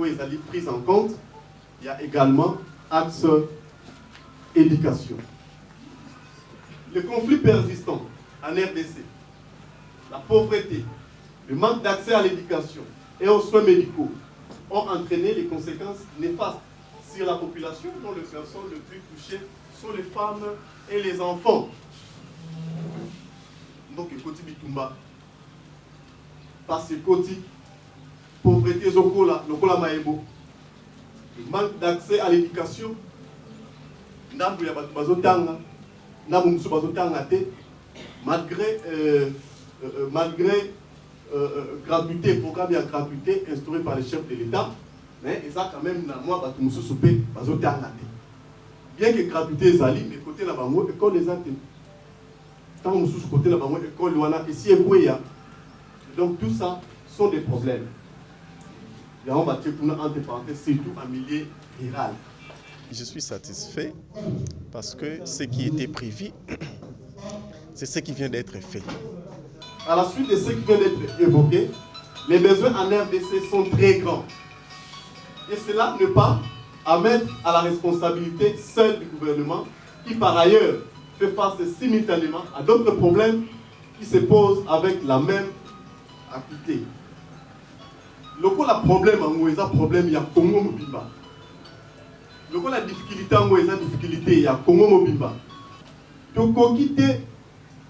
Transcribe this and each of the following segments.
est prise en compte. Il y a également axe éducation. Les conflits persistants en RDC, la pauvreté, le manque d'accès à l'éducation et aux soins médicaux ont entraîné les conséquences néfastes sur la population, dont les personnes les plus touchées sont les femmes et les enfants. Donc, Koti Bitumba, parce que Koti, pauvreté Zokola, Lokola Maebo, le manque d'accès à l'éducation, malgré gratuité, programme de gratuité instauré par les chefs de l'État, mais ils ont quand même bien que gratuité est ali, mais côté là-bas, l'école les a tant nous sous côté là-bas, l'école ici et donc tout ça sont des problèmes. Et on va entre parenthèses, surtout en milieu rural. Je suis satisfait parce que ce qui était prévu, c'est ce qui vient d'être fait. À la suite de ce qui vient d'être évoqué, les besoins en RDC sont très grands. Et cela n'est pas à mettre à la responsabilité seule du gouvernement, qui par ailleurs fait face simultanément à d'autres problèmes qui se posent avec la même acuité. Le problème en Ouéza, problème, il y a Congo Mobimba. La difficulté en Ouéza, difficulté, il y a Congo Mobimba. Donc, quitter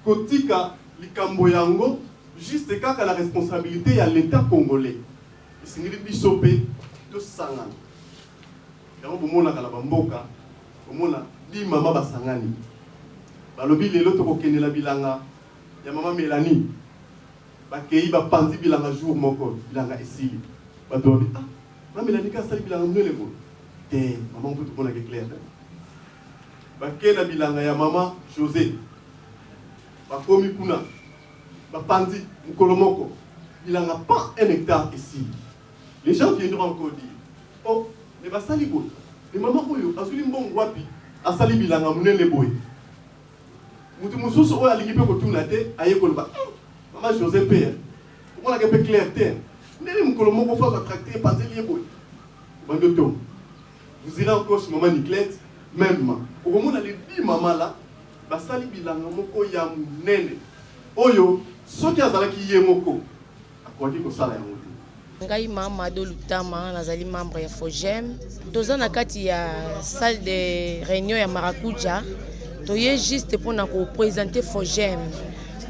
Kotika, Likambo Yango, juste quand la responsabilité, il y a l'État congolais. C'est une bisopé de Sangani. Donc, au moment où Kalabamboka, au moment où Mama Basangani, balobi lelo tokokende la bilanga ya Mama Mélanie. Bakei ba pandi bilanga jour moko bilanga esili badobi ah Mama Mélanie ka sali bilanga munele ko te maman peut ko na clair bakei na bilanga ya Mama José bakomi kuna ba pandi mukolo moko bilanga pas un hectare ici. Les gens viendront encore dire oh mais ba sali ko les maman oyo azuli mbongo wapi asali bilanga munele boy mutu mususu oyo alingi pe ko tuna te ayekolo ba Maman José Père, comment la gueule clarté? N'est-ce pas que le mot faut attracter par des liens? Vous irez encore chez Maman Niclette, même. Au moment où les 10 mamans là, basali bilanga moko ya munene. Oyo, soki azalaki ye moko, akwaki ko sala yango. Ngai mama do Lutama nazali membre ya FOGEM. Toza na kati ya salle de réunion ya Maracuja. Toye juste pour na ko présenter FOGEM.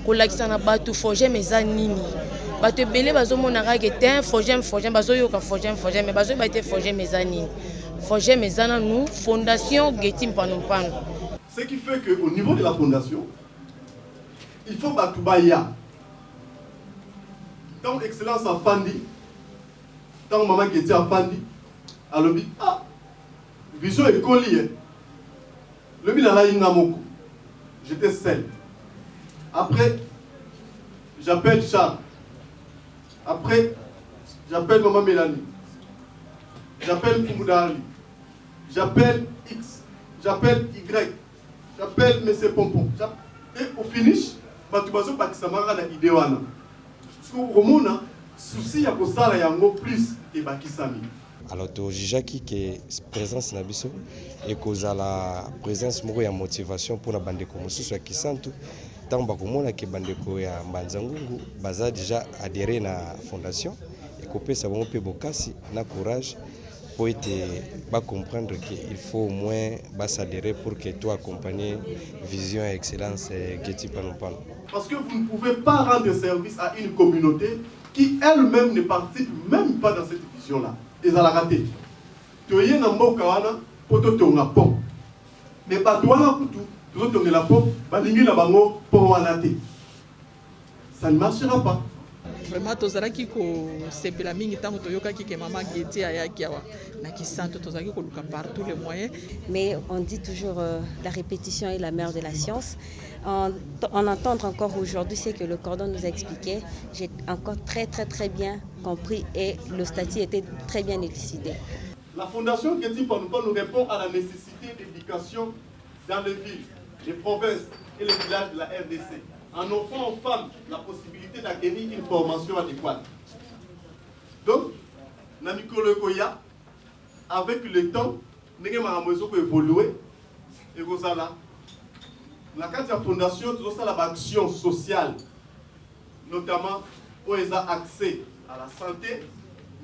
Kolakisa na bato FOGEM eza nini bato ebele bazomona ke te FOGEM bazoyoka FOGEM mais bazoyeba te FOGEM eza nini. FOGEM eza na nous fondation Geti Mpano. Ce qui fait qu'au niveau de la fondation, il faut batubaya. Tant excellence à Fandi, tant maman Geti à Fandi, alobi ah vision écolier. Le binala ingamoko. J'étais seul. Après, j'appelle Charles. Après, j'appelle Maman Mélanie. J'appelle Koumoudari. J'appelle X. J'appelle Y. J'appelle M. Pompon. Et au finish, je vais bakisama na idéwana. Parce que au souci ya kosala yango plus et bakisami. Alors tojijaki que présence na biso et cause la présence moko ya motivation pour la bande ko mosusu ya Kisantu. Tant bakomona ke bandeko ya Mbanzangungu baza déjà adhéré na fondation et kopesa bango pe bokasi na courage pour comprendre qu'il faut au moins s'adhérer pour que toi accompagner vision et excellence Geti Mpano. Parce que vous ne pouvez pas rendre service à une communauté qui elle-même ne participe même pas dans cette vision-là. Et ça l'a raté. Tu es un mot kawana pour te tourner à pont. Mais pas toi là pour tout. Ça ne marchera pas. Vraiment, tozalaki ko sepela mingi tango toyokaki ke Maman Geti ayaki awa na Kisantu tozalaki ko luka par tous les moyens. Mais on dit toujours la répétition est la mère de la science. En entendre encore aujourd'hui ce que le cordon nous a expliqué, j'ai encore très bien compris et le statut était très bien élucidé. La fondation Geti Mpano nous répond à la nécessité d'éducation dans les villes, les provinces et les villages de la RDC, en offrant aux femmes la possibilité d'acquérir une formation adéquate. Donc, Namikolo Koya, avec le temps, nous avons évolué. Et vous allez, la fondation, tout ça, l'action sociale, notamment pour les accès à la santé,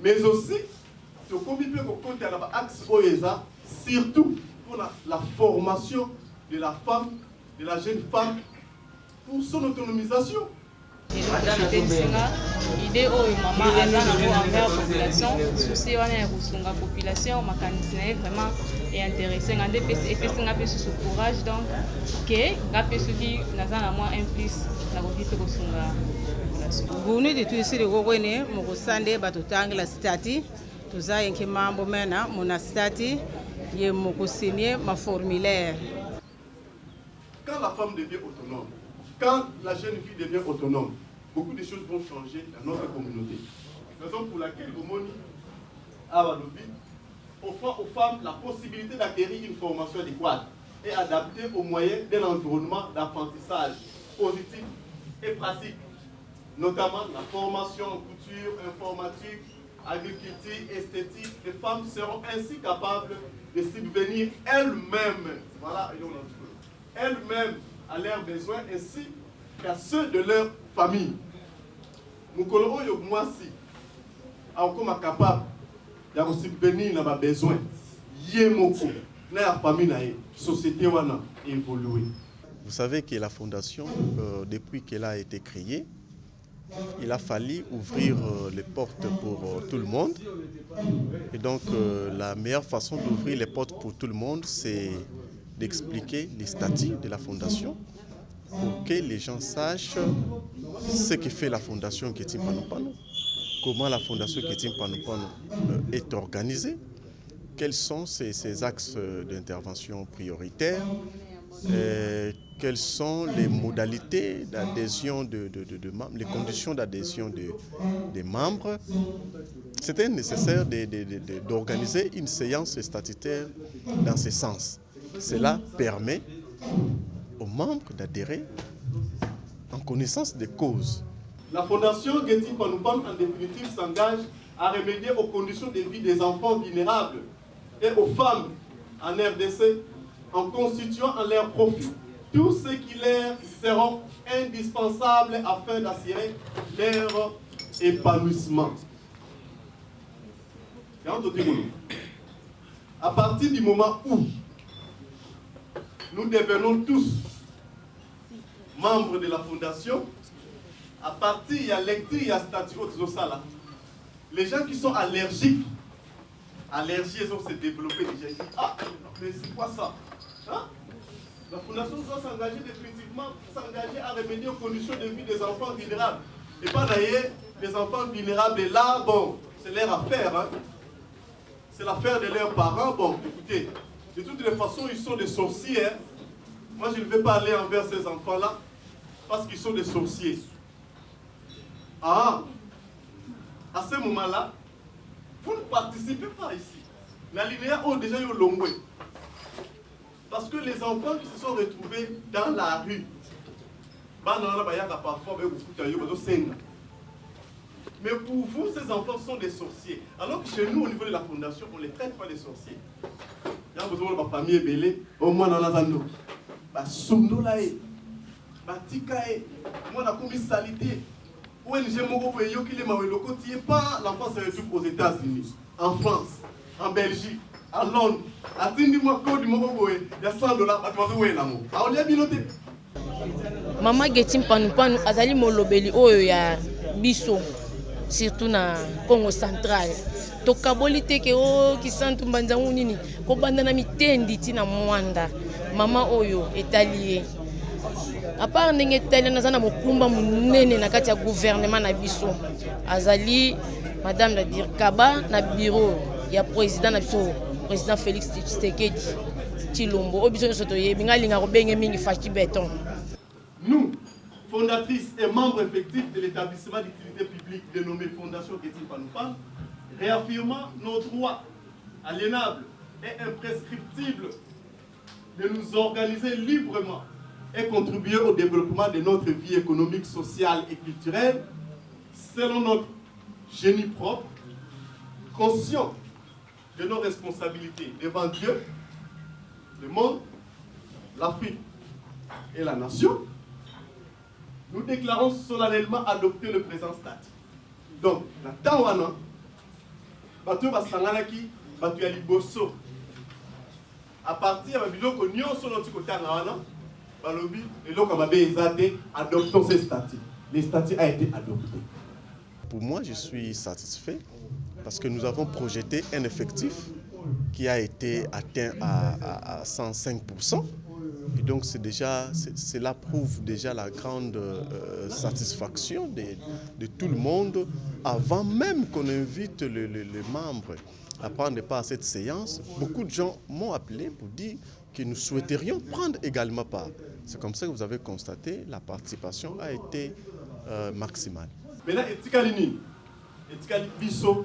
mais aussi, surtout pour la formation de la femme, de la jeune femme, pour son autonomisation. Idée oyo maman aza nango envers population souci wana ya kosunga population makanisi na ye vraiment intéressé nga nde epesi nga mpe susu courage donc ke nga mpe soki naza na mwa un plus nakoki te kosunga population nguni tituisiri kokwene mukusande batutangila stati tuzayenke mambo mena muna stati ye mukusinie maformulaire. Quand la femme devient autonome, quand la jeune fille devient autonome, beaucoup de choses vont changer dans notre communauté. Raison pour laquelle Gomoni Avalobi offre aux femmes la possibilité d'acquérir une formation adéquate et adaptée aux moyens d'un environnement d'apprentissage positif et pratique, notamment la formation en couture, informatique, agriculture, esthétique. Les femmes seront ainsi capables de subvenir elles-mêmes, voilà, elles-mêmes à leurs besoins ainsi qu'à ceux de leur famille. Mukolo oyo mwasi akoma capable de subvenir à mes besoins. Yemoko na ya famille na ye société wana évoluer. Vous savez que la fondation, depuis qu'elle a été créée, il a fallu ouvrir les portes pour tout le monde. Et donc, la meilleure façon d'ouvrir les portes pour tout le monde, c'est d'expliquer les statuts de la fondation pour que les gens sachent ce que fait la fondation Ketim Panupano, comment la fondation Ketim Panupano est organisée, quels sont ses axes d'intervention prioritaires, quelles sont les modalités d'adhésion de membres, les conditions d'adhésion des membres. C'était nécessaire d'organiser une séance statutaire dans ce sens. Cela permet aux membres d'adhérer en connaissance des causes. La fondation Ketim Panupano, en définitive, s'engage à remédier aux conditions de vie des enfants vulnérables et aux femmes en RDC en constituant en leur profit tout ce qui leur seront indispensables afin d'assurer leur épanouissement. À partir du moment où nous devenons tous membres de la fondation, à partir de la lecture, il y a statut de ça. Les gens qui sont allergiques, ils ont se développé déjà. Ils disent, ah, mais c'est quoi ça? Hein? La fondation doit s'engager définitivement, s'engager à remédier aux conditions de vie des enfants vulnérables. Et pas d'ailleurs, les enfants vulnérables, là, bon, c'est leur affaire. Hein? C'est l'affaire de leurs parents. Bon, écoutez, de toutes les façons, ils sont des sorciers. Hein? Moi, je ne vais pas aller envers ces enfants-là parce qu'ils sont des sorciers. Ah, à ce moment-là, vous ne participez pas ici. L'alinéa ont déjà eu l'ongoué. Parce que les enfants qui se sont retrouvés dans la rue, mais pour vous, ces enfants sont des sorciers. Alors que chez nous, au niveau de la fondation, on ne les traite pas des sorciers. Il y a besoin de ma famille ébélée, au moins dans la zone. Sondolae, Batikae, moi, la commis salité. ONG Mogo Peyo qui les Maweloko, tu n'es pas l'enfant se retrouve aux États-Unis, en France, en Belgique, à Londres. À Tindimois, Code du Mogo Boé, il y a $100, à toi, où est l'amour? Ah, on y a biloté. Maman Ketim Panupano, Azali Molobeli, Oyo ya Biso, surtout na Congo central. Tokabolite ke o kisantu mbanzangu nini, ko bandana mitendi tina mwanda. Mama Oyo etalié. À part ndenge etalié nazana mokumba munene na kati ya gouvernement na biso. Azali madame la dire Kaba na bureau ya président na biso, président Félix Tshisekedi Tshilombo. Obiso soto yebi ngalinga ko benge mingi fachi beton. Nous, fondatrices et membres effectifs de l'établissement d'utilité publique dénommé Fondation Ketim Panupano, réaffirmant nos droits aliénables et imprescriptibles de nous organiser librement et contribuer au développement de notre vie économique, sociale et culturelle selon notre génie propre, conscients de nos responsabilités devant Dieu, le monde, l'Afrique et la nation, nous déclarons solennellement adopter le présent statut. Donc, la Tawana, Batu Basanganaki, Batu Yaliboso, à partir de Biloko Nyonso Notikotangawana, Balobi, et Lokamabe Ezade, adoptons ces statuts. Le statut a été adopté. Pour moi, je suis satisfait parce que nous avons projeté un effectif qui a été atteint à 105%. Et donc cela prouve déjà la grande satisfaction de tout le monde avant même qu'on invite les membres à prendre part à cette séance. Beaucoup de gens m'ont appelé pour dire que nous souhaiterions prendre également part. C'est comme ça que vous avez constaté, la participation a été maximale. Maintenant, etikali biso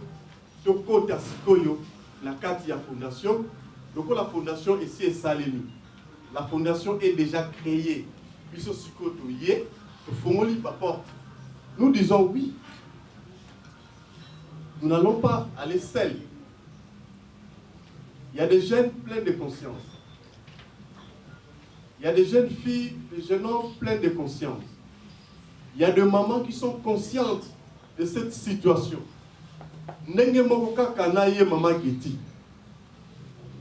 tokota sikoyo na kati ya fondation. Donc la fondation ici est salée. La fondation est déjà créée. Biso sikoto yé, fongoli pa porte. Nous disons oui. Nous n'allons pas aller seuls. Il y a des jeunes pleins de conscience. Il y a des jeunes filles, des jeunes hommes pleins de conscience. Il y a des mamans qui sont conscientes de cette situation. Nenge mokoka kanaye maman Geti.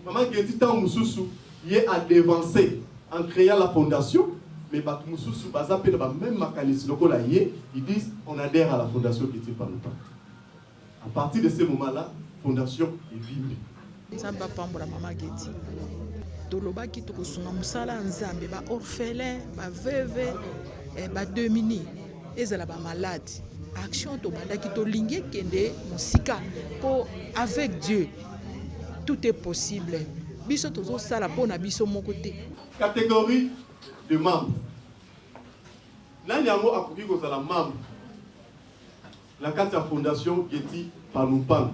Maman Geti tant mususu yé a dévancé en créant la fondation, mais bat mususu bazape na même mécanisme lokola yé, ils disent on adhère à la fondation Geti Palupan. À partir de ce moment-là, fondation est vivée. Nzamba pambola maman Geti. Tolobaki tokosunga musala nzambe ba orphelin, ba veuve, ba demini. Ezala ba malade. Action to bandaki to lingi kende musika po avec Dieu tout est possible. Biso tozo sala pona biso moko te. Catégorie de membres. Nani yango akoki kozala membre la kati ya fondation Geti Palupan.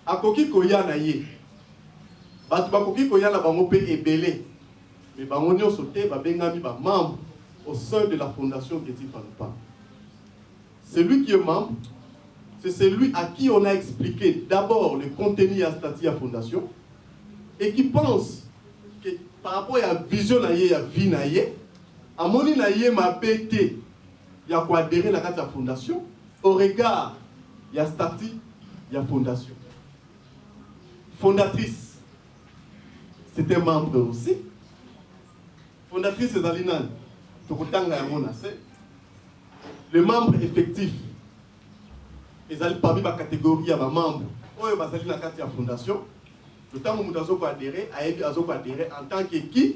Akoki koya na ye. Batu bakoki koya na bango pe ebele. Mais bango nyonso te babengami ba membre au sein de la fondation Geti Palupan. Celui qui est membre, c'est celui à qui on a expliqué d'abord le contenu et le statut de la fondation et qui pense que par rapport à la vision de la vie, à mon avis, ma pété, il y a quoi adhérer à la fondation au regard il y a statut, il y a fondation. Fondatrice, c'était membre aussi. Fondatrice, c'est Zalinan. Les membres effectifs, ils allaient parmi la catégorie à membres. Ils allaient dans la fondation. Le temps où nous avons adhéré, en tant que qui,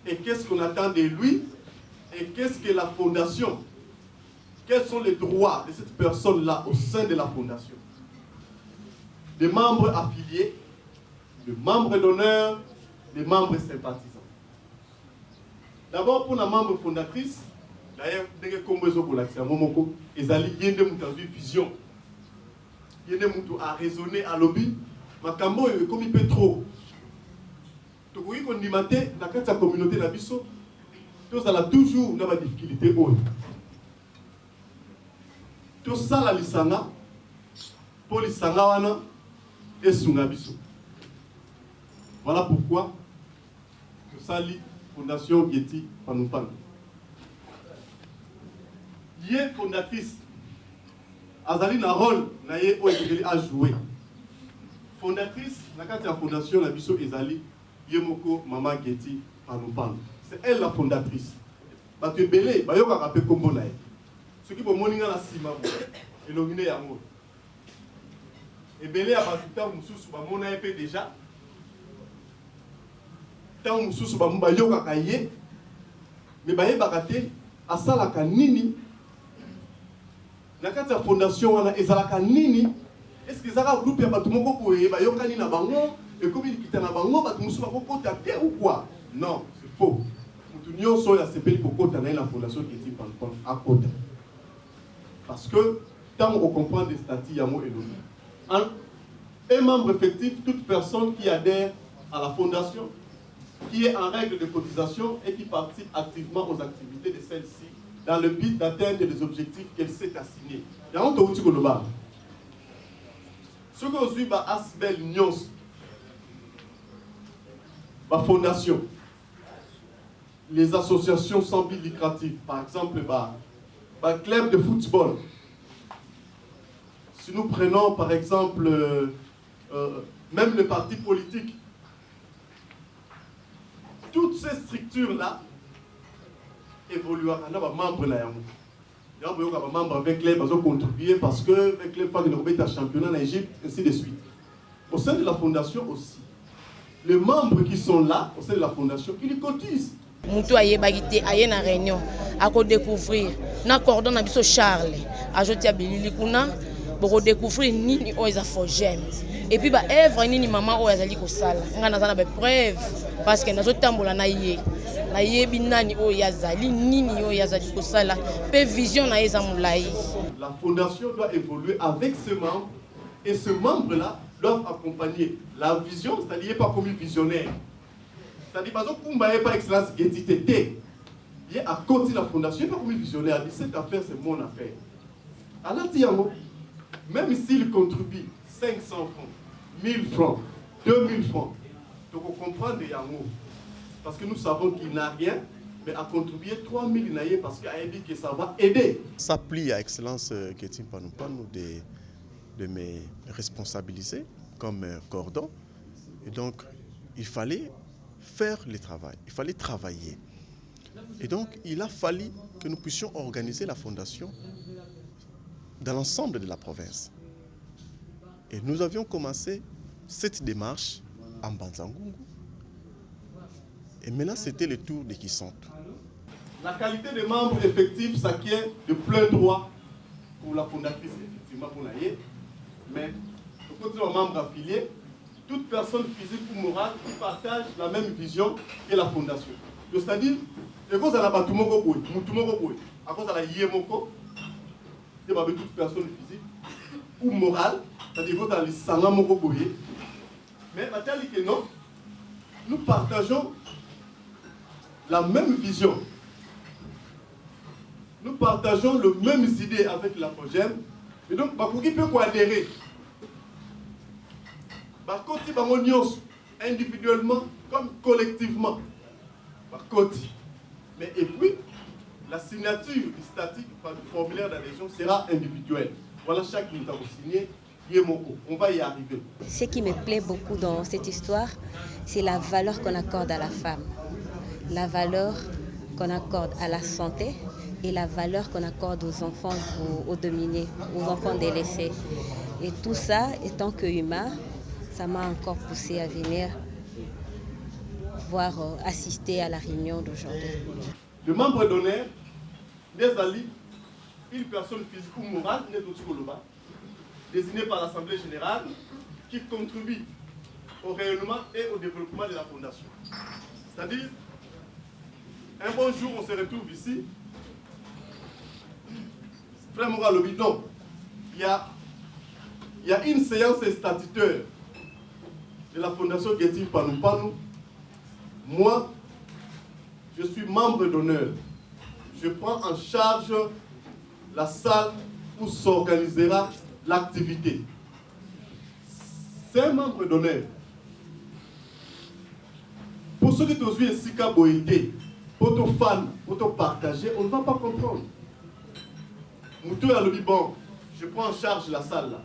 et qu'est-ce qu'on attend de lui, et qu'est-ce que la fondation, quels sont les droits de cette personne-là au sein de la fondation. Des membres affiliés, des membres d'honneur, des membres sympathisants. D'abord, pour la membre fondatrice, d'ailleurs, dès que comme vous avez ils allaient y vision. Il y a des gens à raisonner à lobby. Ma cambo est comme il peut trop. Donc, oui, qu'on y maté, dans la communauté, la biso, tout ça a toujours une difficulté. Tout ça, la lisanga, pour lisanga wana, et sungabiso. Voilà pourquoi, tout ça, la Fondation Geti Palupan. Yé fondatrice, Azali na rôle na yé a joué. Fondatrice, la fondation la biso Ezali, Yemoko Maman Geti Palupan. C'est elle la fondatrice. Parce que Belé, Bayoka rappelé Kombo na yé. Ce qui pour moninga la sima, et l'omine yango. Et Belé a battu tant moussous, Bamona épée déjà. Tant moussous, Bayoka kaye. Mais Baye Bakate, à Salaka Nini. La fondation ezalaka nini est-ce que ezalaka groupe ya bato moko boye bayokani na bango et comme il kita na bango bato musu bakokota te ou quoi? Non, c'est faux. Mutu nyonso ya sepeli kokota na la fondation Geti Palupan à côté. Parce que tant on comprend des statuts yamo et l'autre. Un membre effectif, toute personne qui adhère à la fondation, qui est en règle de cotisation et qui participe activement aux activités de celle-ci dans le but d'atteindre les objectifs qu'elle s'est assignés. Ce que aujourd'hui, Asbel Nyos, la fondation, les associations sans but lucratif, par exemple, le club de football. Si nous prenons, par exemple, même le parti politique, toutes ces structures-là évolueront. Il y a des membres là. Il y a des membres avec les qui ont contribué parce que avec les femmes qui ont été championnat en Égypte, ainsi de suite. Au sein de la fondation aussi, les membres qui sont là, au sein de la fondation, ils cotisent. Mutu ayebaki aye na réunion ako découvrir na cordon na biso Charles ajoti abilili kuna boko découvrir nini oza Fogem et puis ba œuvre nini maman oyo azali kosala nga nazana ba preuve parce que nazo tambola na yebi nani oyo yazali nini oyo yazali kosala pe vision na eza mulai. La fondation doit évoluer avec ses membres et ces membres là doivent accompagner la vision, c'est-à-dire pas comme visionnaire. C'est-à-dire, par exemple, par excellence, il est à côté de la fondation, il n'est pas comme visionnaire. Il dit, cette affaire, c'est mon affaire. Alors, même s'il contribue 500 francs, 1000 francs, 2000 francs, donc on comprend des yango. Parce que nous savons qu'il n'a rien, mais à contribuer 3000 naïe parce qu'il a dit que ça va aider. Ça plie à excellence Ketim Panoupano de me responsabiliser comme cordon. Et donc, il fallait faire le travail, il fallait travailler. Et donc, il a fallu que nous puissions organiser la fondation dans l'ensemble de la province. Et nous avions commencé cette démarche en Banzangungu. Et maintenant, c'était le tour de Kisantu. La qualité des membres effectifs s'acquiert de plein droit pour la fondatrice, effectivement, pour l'AIE. Mais, au côté des membres affiliés, toute personne physique ou morale qui partage la même vision que la fondation. C'est-à-dire, à cause de la batumoko, à cause de la yémoko, toute personne physique ou morale, c'est-à-dire à cause de la sangamoko, mais que non, nous partageons la même vision. Nous partageons les mêmes idées avec la Fogem. Et donc, qui peut adhérer. Par contre, individuellement comme collectivement. Par contre. Mais et puis, la signature du statique par le formulaire d'adhésion sera individuelle. Voilà, chaque minute à vous signer. On va y arriver. Ce qui me plaît beaucoup dans cette histoire, c'est la valeur qu'on accorde à la femme, la valeur qu'on accorde à la santé et la valeur qu'on accorde aux enfants, aux dominés, aux enfants délaissés. Et tout ça, étant que humain, ça m'a encore poussé à venir assister à la réunion d'aujourd'hui. Le membre d'honneur, des alliés, une personne physique ou morale, désigné par l'Assemblée générale, qui contribue au rayonnement et au développement de la fondation. C'est-à-dire, un bon jour, on se retrouve ici. Frère Moral Obidon, il y a une séance statutaire de la fondation Ketim Panoupano. Moi, je suis membre d'honneur. Je prends en charge la salle où s'organisera l'activité. C'est un membre d'honneur. Pour ceux qui ont vu ici qu'à Boïté, pour nos fans, pour te partager, on ne va pas comprendre. Moutou a le dit, bon, je prends en charge la salle là.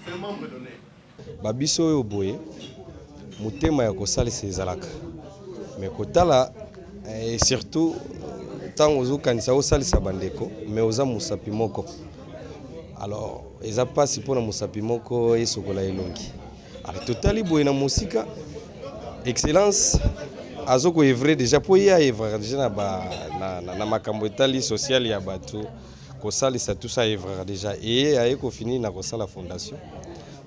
C'est un membre d'honneur. Babiso oyo boye, mutema ya kosalisa ezalaka. Mais kotala, et surtout, tant ozo kanisa osalisa bandeko, mais oza musapi moko. Alors, eza pasi pona musapi moko esokola elongi. Alors, totali boye na musika, excellence, azoko evre déjà po ya evre déjà na makambo etali social ya bato. Kosalisa tout ça evre déjà et aye ko fini na kosala fondation.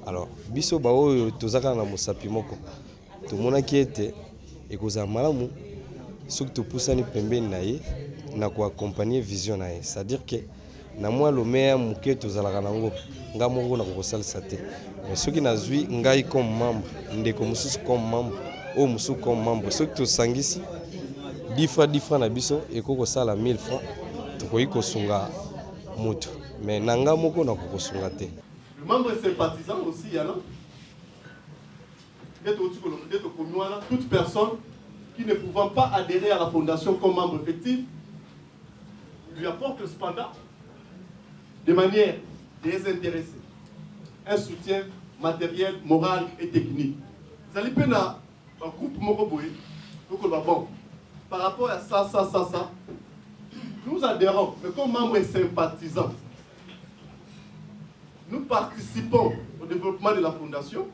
Alors, biso ba oyo tozaka na musapi moko. Tomona ki ete ekoza malamu soki topusani pembeni na ye na ko accompagner vision na ye. C'est-à-dire que na mwa lomea muke tozalaka nango nga moko na kosalisa te. Mais soki nazwi ngai comme membre, ndeko mususu comme membre, o mususu comme membre, soki tosangisi 10 francs na biso ekoko sala 1000 francs, tokoyi kosunga mutu. Mais nanga moko na kosunga te. Le membre sympathisant aussi, il y en a. Toute personne qui ne pouvant pas adhérer à la fondation comme membre effectif lui apporte cependant de manière désintéressée un soutien matériel, moral et technique. Vous allez prendre un groupe Moroboé, donc bon, par rapport à ça, nous adhérons, mais comme membres sympathisants, nous participons au développement de la fondation,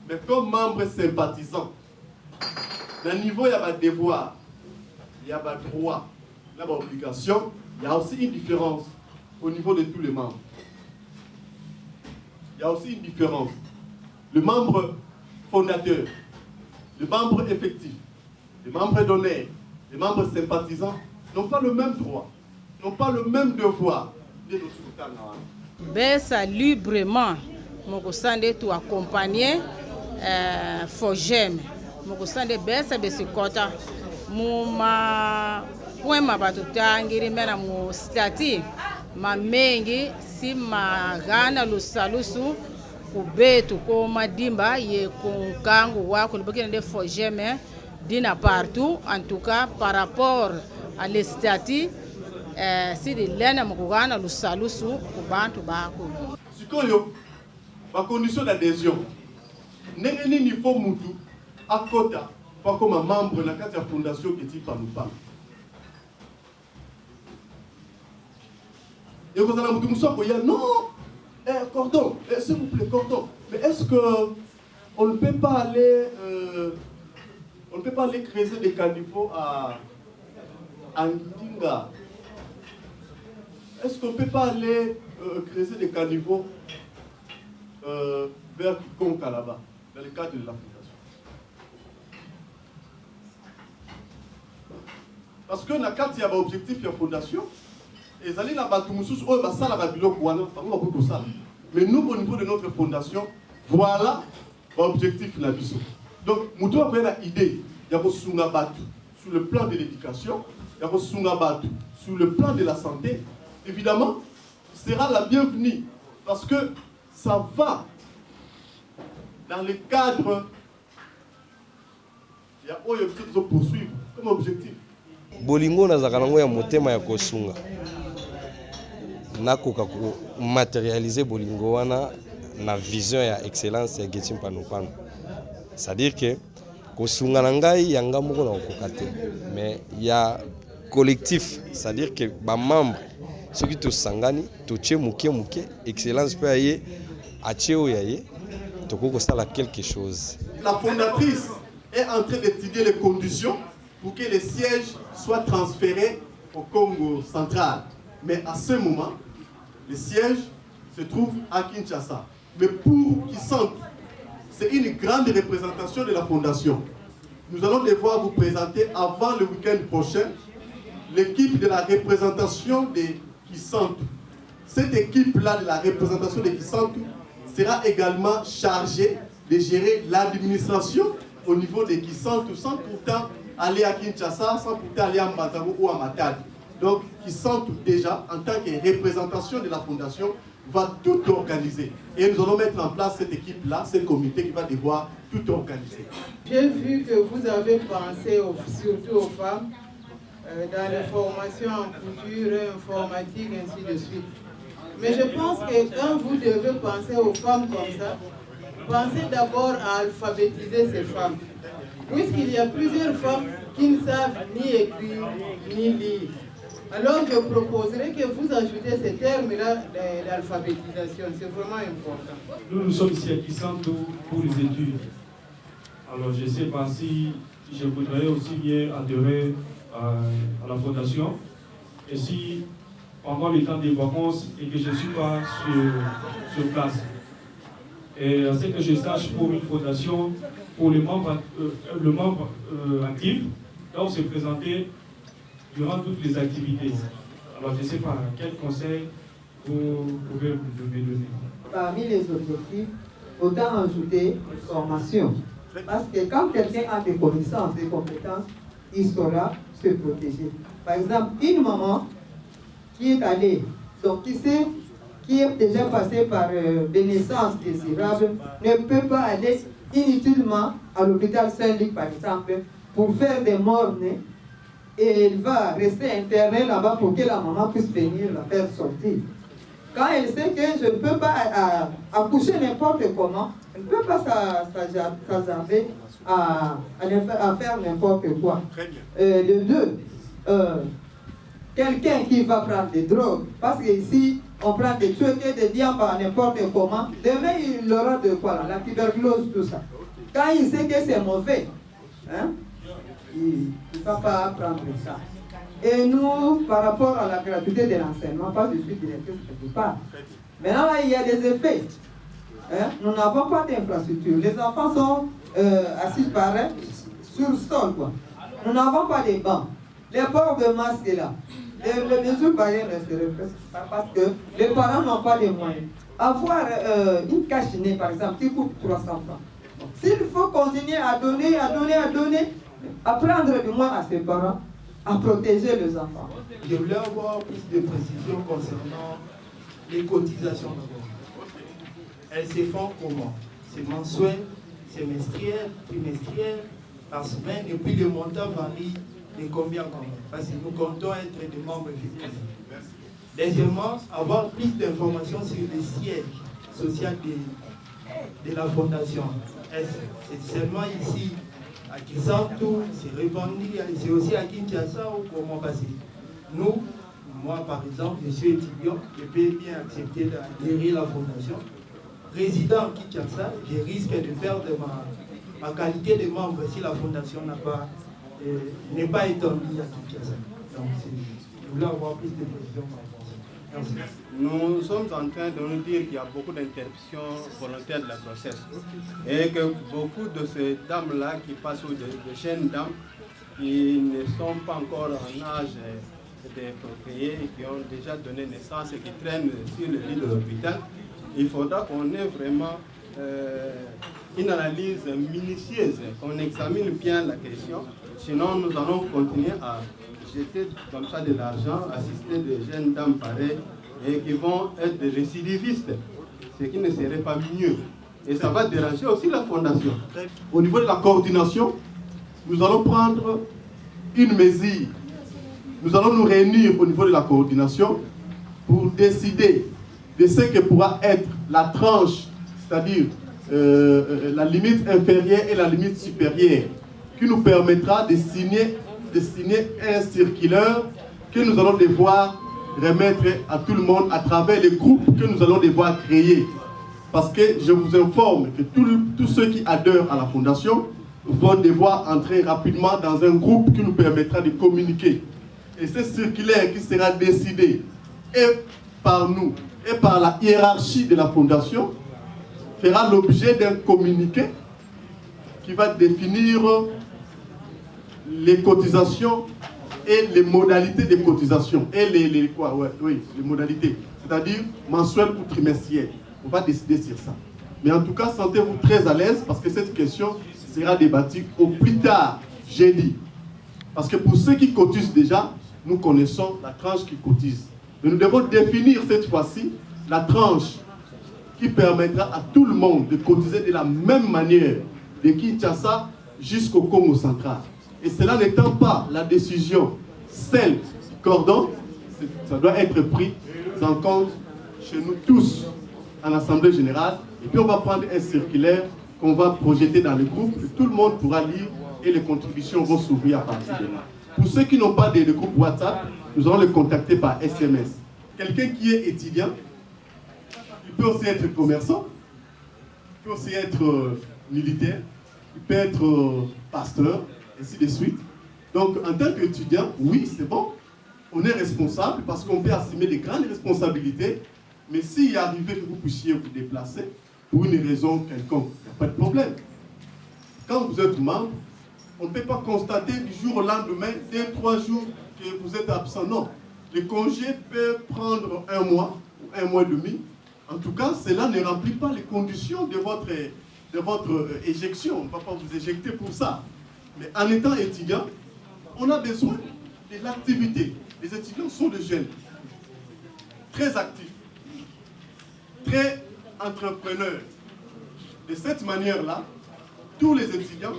mais comme membres sympathisants. Dans le niveau, il y a des devoirs, il y a des droits, il y a des obligations, il y a aussi une différence au niveau de tous les membres. Il y a aussi une différence. Le membre fondateur, le membre effectif, les membres d'honneur, les membres sympathisants n'ont pas le même droit, n'ont pas le même devoir. Besa librement, mokosande tu accompagner Fogem, mokosande besa besikota muma poema batutangiri mena mu stati mamengi si magana lusalusu kubetu ko madimba ye kunkangu wako libokina de Fogem dina partout, en tout cas par rapport à l'estati si de lena mukugana lusalusu kubantu bako sikoyo ba condition d'adhésion ndenge nini faut mutu akota pas comme membre na kati ya fondation Keti Panupa et vous allez mutu musoko ya non cordon s'il vous plaît cordon mais est-ce que on ne peut pas aller creuser des caniveaux à Ndinga? Est-ce qu'on ne peut pas aller creuser des caniveaux vers Kikonka là-bas, dans le cadre de la fondation? Parce que dans le cadre, il y a un objectif de la fondation, et ça, mais nous, au niveau de notre fondation, voilà l'objectif de la mission. Donc, nous avons une idée, il y a sur le plan de l'éducation, il y a sur le plan de la santé, évidemment, sera la bienvenue parce que ça va dans le cadre, il y a objectif de poursuivre comme objectif. Bolingo nazaka nango ya motema ya kosunga nakoka ko matérialiser bolingo wana na vision ya excellence ya Keti Panupa. C'est-à-dire que kosunga na ngai yanga moko na kokate mais ya collectif, c'est-à-dire que ba membre ceux qui te sangani to tche muke excellence peut aye acheo yaye to ko sala quelque chose. La fondatrice est en train d'étudier les conditions pour que les sièges soient transférés au Congo central. Mais à ce moment, les sièges se trouvent à Kinshasa. Mais pour Kisantu, c'est une grande représentation de la fondation. Nous allons devoir vous présenter avant le week-end prochain l'équipe de la représentation de Kisantu. Cette équipe-là de la représentation de Kisantu sera également chargée de gérer l'administration au niveau de Kisantu sans pourtant aller à Kinshasa, sans pourtant aller à Mbanzango ou à Matadi. Donc Kisantu déjà, en tant que représentation de la fondation, va tout organiser. Et nous allons mettre en place cette équipe-là, ce comité qui va devoir tout organiser. J'ai vu que vous avez pensé surtout aux femmes, dans les formations en couture, informatique, ainsi de suite. Mais je pense que quand vous devez penser aux femmes comme ça, pensez d'abord à alphabétiser ces femmes. Puisqu'il y a plusieurs femmes qui ne savent ni écrire, ni lire. Alors je proposerais que vous ajoutez ces termes-là d'alphabétisation. C'est vraiment important. Nous sommes ici à Kisantu pour les études. Alors je ne sais pas si je voudrais aussi bien adhérer à la fondation. Et si pendant le temps des vacances et que je ne suis pas sur place. Et à ce que je sache, pour une fondation, pour le membre actif, là on s'est présenté durant toutes les activités. Alors je ne sais pas quel conseil vous pouvez me donner. Parmi les objectifs, autant ajouter formation. Parce que quand quelqu'un a des connaissances, des compétences, il saura se protéger. Par exemple, une maman qui est allée, donc qui sait qui est déjà passé par des naissances désirables ne peut pas aller inutilement à l'hôpital Saint-Luc, par exemple, pour faire des morts-nés, et il va rester interné là-bas pour que la maman puisse venir la faire sortir. Quand elle sait que je ne peux pas accoucher n'importe comment, elle ne peut pas s'ajarder à faire n'importe quoi. De deux, quelqu'un qui va prendre des drogues, parce qu'ici, on prend des trucs et des diamants n'importe comment, demain il aura de quoi là, la tuberculose, tout ça. Quand il sait que c'est mauvais, hein, il ne va pas prendre ça. Et nous, par rapport à la gratuité de l'enseignement, parce que je suis directrice quelque part, maintenant là, il y a des effets. Hein? Nous n'avons pas d'infrastructure. Les enfants sont assis pareil sur le sol, quoi. Nous n'avons pas de bancs. Les ports de masques là. Les mesures barrières ne se reflètent pas parce que les parents n'ont pas les moyens. Avoir une cache-nez, par exemple, qui coûte 300 francs. S'il faut continuer à donner, apprendre du moins à ses parents à protéger les enfants. Je voulais avoir plus de précisions concernant les cotisations. Elles se font comment? C'est mensuel, semestriel, trimestriel, par semaine, et puis le montant varie de combien quand même? Parce que nous comptons être des membres effectifs. Deuxièmement, avoir plus d'informations sur le siège social de la fondation. C'est seulement ici à Kisantu, c'est répandu, c'est aussi à Kinshasa ou comment passer? Nous, moi par exemple, je suis étudiant, je peux bien accepter d'adhérer à la fondation. Résident à Kinshasa, je risque de perdre ma qualité de membre si la fondation n'est pas étendue à Kinshasa. Donc, je voulais avoir plus de précisions par rapport à ça. Merci. Nous sommes en train de nous dire qu'il y a beaucoup d'interruptions volontaires de la grossesse et que beaucoup de ces dames-là qui passent, ou de jeunes dames qui ne sont pas encore en âge de procréer et qui ont déjà donné naissance et qui traînent sur le lit de l'hôpital, il faudra qu'on ait vraiment une analyse minutieuse, qu'on examine bien la question, sinon nous allons continuer à jeter comme ça de l'argent, assister des jeunes dames pareilles et qui vont être des récidivistes, ce qui ne serait pas mieux. Et ça va déranger aussi la fondation. Au niveau de la coordination, nous allons prendre une mesure. Nous allons nous réunir au niveau de la coordination pour décider de ce que pourra être la tranche, c'est-à-dire la limite inférieure et la limite supérieure, qui nous permettra de signer un circulaire que nous allons devoir remettre à tout le monde à travers les groupes que nous allons devoir créer. Parce que je vous informe que tous ceux qui adhèrent à la fondation vont devoir entrer rapidement dans un groupe qui nous permettra de communiquer. Et ce circulaire qui sera décidé et par nous et par la hiérarchie de la fondation fera l'objet d'un communiqué qui va définir les cotisations et les modalités des cotisations. Et les modalités, c'est-à-dire mensuelles ou trimestrielles. On va décider sur ça. Mais en tout cas, sentez-vous très à l'aise parce que cette question sera débattue au plus tard, jeudi. Parce que pour ceux qui cotisent déjà, nous connaissons la tranche qui cotise. Mais nous devons définir cette fois-ci la tranche qui permettra à tout le monde de cotiser de la même manière, de Kinshasa jusqu'au Congo central. Et cela n'étant pas la décision, celle du cordon, ça doit être pris en compte chez nous tous en Assemblée générale. Et puis on va prendre un circulaire qu'on va projeter dans le groupe, et tout le monde pourra lire et les contributions vont s'ouvrir à partir de là. Pour ceux qui n'ont pas de groupe WhatsApp, nous allons les contacter par SMS. Quelqu'un qui est étudiant, il peut aussi être commerçant, il peut aussi être militaire, il peut être pasteur, ainsi de suite. Donc, en tant qu'étudiant, oui, c'est bon, on est responsable parce qu'on peut assumer des grandes responsabilités, mais s'il y a arrivé que vous puissiez vous déplacer pour une raison quelconque, il n'y a pas de problème. Quand vous êtes membre, on ne peut pas constater du jour au lendemain, 2-3 jours, que vous êtes absent. Non. Le congé peut prendre 1 mois ou 1 mois et demi. En tout cas, cela ne remplit pas les conditions de votre éjection. On ne va pas vous éjecter pour ça. Mais en étant étudiant, on a besoin de l'activité. Les étudiants sont des jeunes, très actifs. très entrepreneur. De cette manière-là, tous les étudiants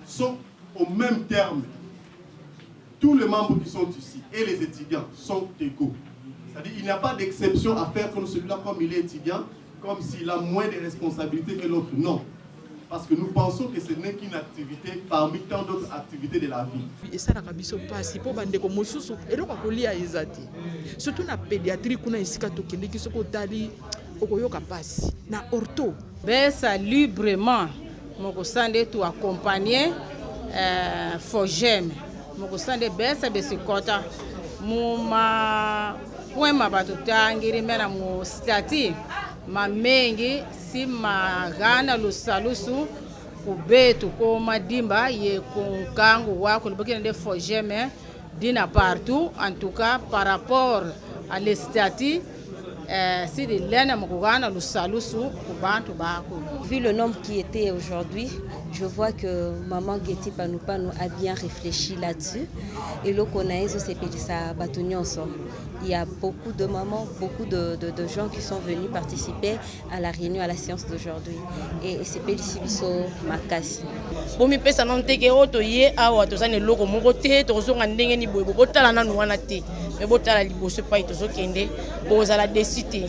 sont au même terme. Tous les membres qui sont ici et les étudiants sont égaux. C'est-à-dire qu'il n'y a pas d'exception à faire comme celui-là, comme il est étudiant, comme s'il a moins de responsabilités que l'autre. Non. Parce que nous pensons que ce n'est qu'une activité parmi tant d'autres activités de la vie. Et ça, surtout na pédiatrie, kuna isika tokende ki soko tali okoyoka pasi na ortho. Besa librement mokosande tu accompagner FOGEM. Mokosande besa besikota muma poema batutangiri mena mu stati mamengi si magana lusalusu kubetu ko madimba ye kunkangu wako libokina de FOGEM dina partout, en tout cas par rapport à l'estati si de l'ena mokugana lusalusu kubantu bako. Vu le nombre qui était aujourd'hui, je vois que maman Getty Panupanu a bien réfléchi là-dessus. Et là, on a ça il y a beaucoup de mamans, beaucoup de gens qui sont venus participer à la réunion, à la séance d'aujourd'hui. Et c'est Pélissibiso Makasi. Bon, mi pesa non teke oto ye awa to sane loko moko te to so ngandenge ni boy botala na nuana te. Mais botala liboso pa to so kende boza la décité.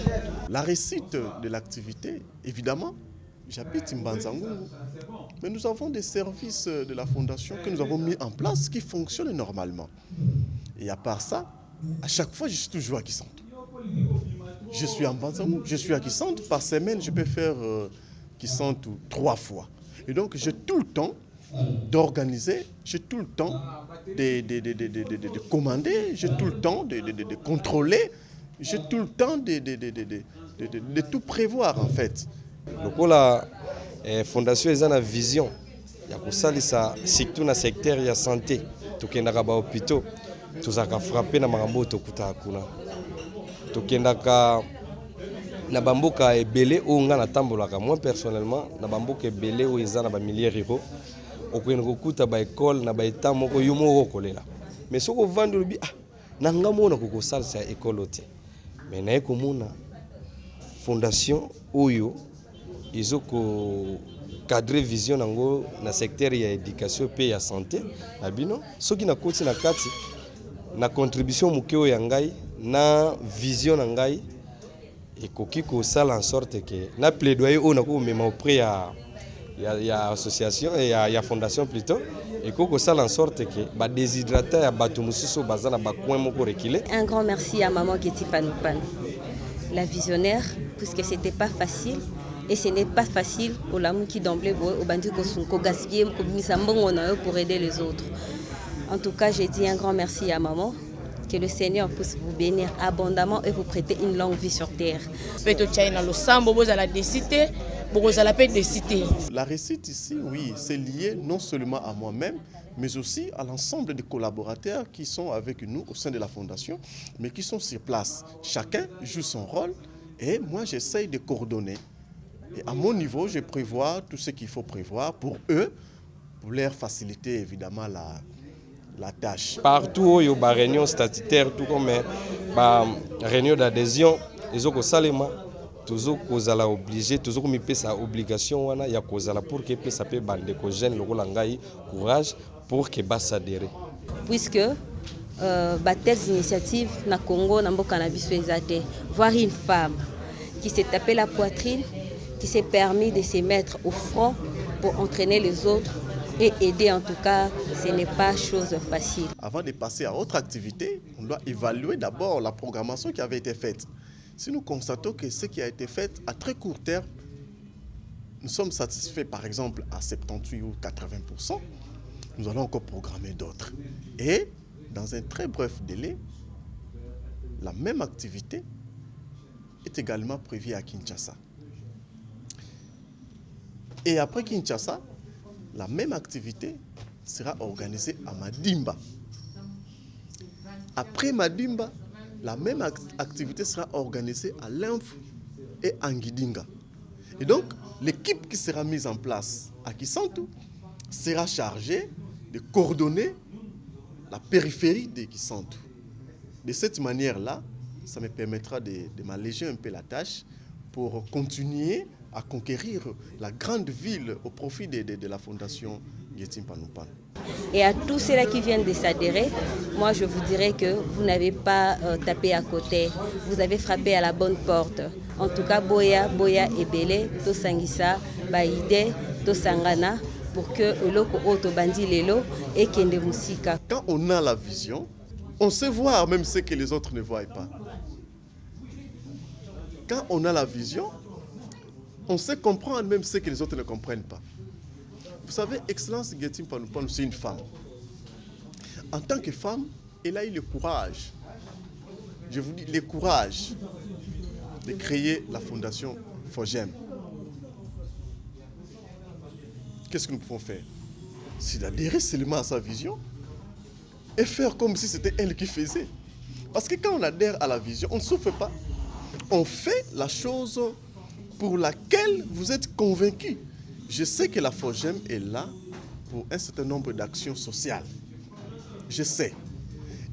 La réussite de l'activité, évidemment, j'habite Mbanzangungu, mais nous avons des services de la fondation que nous avons mis en place qui fonctionnent normalement. Et à part ça, à chaque fois, je suis toujours à Kisantu. Je suis en Mbanzangungu, je suis à Kisantu. Par semaine, je peux faire Kisantu 3 fois. Et donc, j'ai tout le temps d'organiser, j'ai tout le temps de commander, j'ai tout le temps de contrôler, j'ai tout le temps de tout prévoir en fait. Donc la fondation est une vision. Il y a surtout dans le secteur de la santé. Tout le monde a hôpitaux, tout le monde a frappé dans le tout le monde na bamboka ebele o nga na tambolaka moi personnellement na bamboka ebele o eza na ba milliers d'euros okwenga kokuta ba école na ba état moko yo moko kolela mais soko vendre bi na nga mona ko salsa école ote mais na ekomona fondation oyo izoko cadre vision nango na secteur ya éducation pe ya santé na bino soki na koti na kati na contribution mukeo ya ngai na vision na ngai et koki ko sala en sorte que na plaidoyer on a ko même auprès ya association et ya fondation plutôt et ko sala en sorte que ba déshydrater ya batu mususu bazana ba coin moko reculer. Un grand merci à maman Getty Panupanu, la visionnaire, puisque c'était pas facile et ce n'est pas facile pour l'homme qui d'emblée au bandi ko gaspiller ko bimisa mbongo na pour aider les autres. En tout cas, j'ai dit un grand merci à maman. Que le Seigneur puisse vous bénir abondamment et vous prêter une longue vie sur terre. La réussite ici, oui, c'est lié non seulement à moi-même, mais aussi à l'ensemble des collaborateurs qui sont avec nous au sein de la fondation, mais qui sont sur place. Chacun joue son rôle et moi j'essaye de coordonner. Et à mon niveau, je prévois tout ce qu'il faut prévoir pour eux, pour leur faciliter évidemment la tâche. Partout où il y a des réunions statutaires, tout comme des réunions d'adhésion, ils ont toujours obligé, toujours mis sa obligation, il y a pour que ça peut bander que jeune le courage pour que bas s'adhérer. Puisque telles initiatives na Congo na mboka na biso ezate, voir une femme qui s'est tapé la poitrine, qui s'est permis de se mettre au front pour entraîner les autres. Et aider en tout cas, ce n'est pas chose facile. Avant de passer à autre activité, on doit évaluer d'abord la programmation qui avait été faite. Si nous constatons que ce qui a été fait à très court terme, nous sommes satisfaits par exemple à 78 ou 80%, nous allons encore programmer d'autres. Et dans un très bref délai, la même activité est également prévue à Kinshasa. Et après Kinshasa, la même activité sera organisée à Madimba. Après Madimba, la même activité sera organisée à Linf et à Ngidinga. Et donc, l'équipe qui sera mise en place à Kisantu sera chargée de coordonner la périphérie de Kisantu. De cette manière-là, ça me permettra de m'alléger un peu la tâche pour continuer à conquérir la grande ville au profit de la fondation Getim Panoupan. Et à tous ceux-là qui viennent de s'adhérer, moi je vous dirais que vous n'avez pas tapé à côté, vous avez frappé à la bonne porte. En tout cas, Boya et Belé, to Sangisa, Baïde, to Sangana, pour que Eloko Oto Bandi Lelo et Kende Musika. Quand on a la vision, on sait voir même ce que les autres ne voient pas. Quand on a la vision, on sait comprendre même ce que les autres ne comprennent pas. Vous savez, Excellence Getim Panoupan, c'est une femme. En tant que femme, elle a eu le courage, je vous dis le courage, de créer la fondation Fogem. Qu'est-ce que nous pouvons faire? C'est d'adhérer seulement à sa vision et faire comme si c'était elle qui faisait. Parce que quand on adhère à la vision, on ne souffre pas. On fait la chose pour laquelle vous êtes convaincu. Je sais que la Fogem est là pour un certain nombre d'actions sociales. Je sais.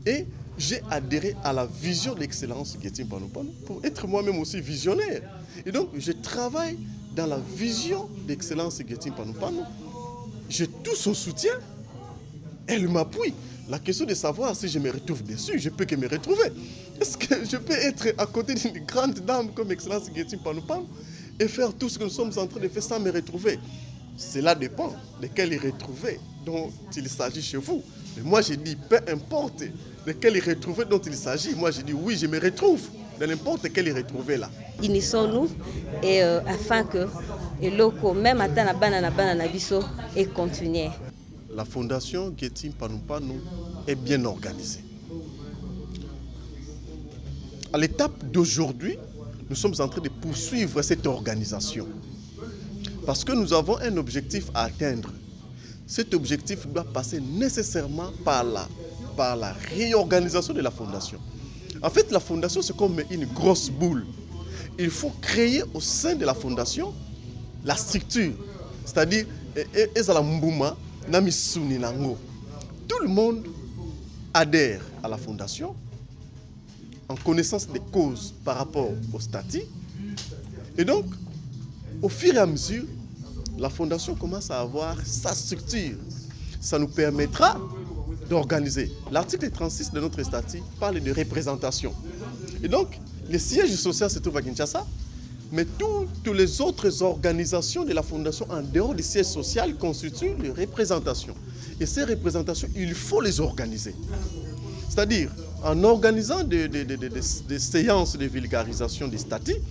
Et j'ai adhéré à la vision d'Excellence Getim Panoupan pour être moi-même aussi visionnaire. Et donc, je travaille dans la vision d'Excellence Getim Panoupan. J'ai tout son soutien. Elle m'appuie. La question de savoir si je me retrouve dessus, je peux que me retrouver. Est-ce que je peux être à côté d'une grande dame comme Excellence Getim Panoupan et faire tout ce que nous sommes en train de faire sans me retrouver? Cela dépend de quel retrouver dont il s'agit chez vous. Mais moi, je dis, peu importe de quel retrouver dont il s'agit, moi, je dis, oui, je me retrouve dans n'importe quel retrouver là. Unissons-nous et afin que le loco, même à la banana biso, et continuer. La fondation Getim Panoupan est bien organisée. À l'étape d'aujourd'hui, nous sommes en train de poursuivre cette organisation. Parce que nous avons un objectif à atteindre. Cet objectif doit passer nécessairement par la réorganisation de la fondation. En fait, la fondation, c'est comme une grosse boule. Il faut créer au sein de la fondation la structure. C'est-à-dire, tout le monde adhère à la fondation en connaissance des causes par rapport au statut. Et donc, au fur et à mesure, la fondation commence à avoir sa structure. Ça nous permettra d'organiser. L'article 36 de notre statut parle de représentation. Et donc, le siège social se trouve à Kinshasa, mais toutes les autres organisations de la fondation en dehors du siège social constituent les représentations. Et ces représentations, il faut les organiser. C'est-à-dire, en organisant des séances de vulgarisation des statuts,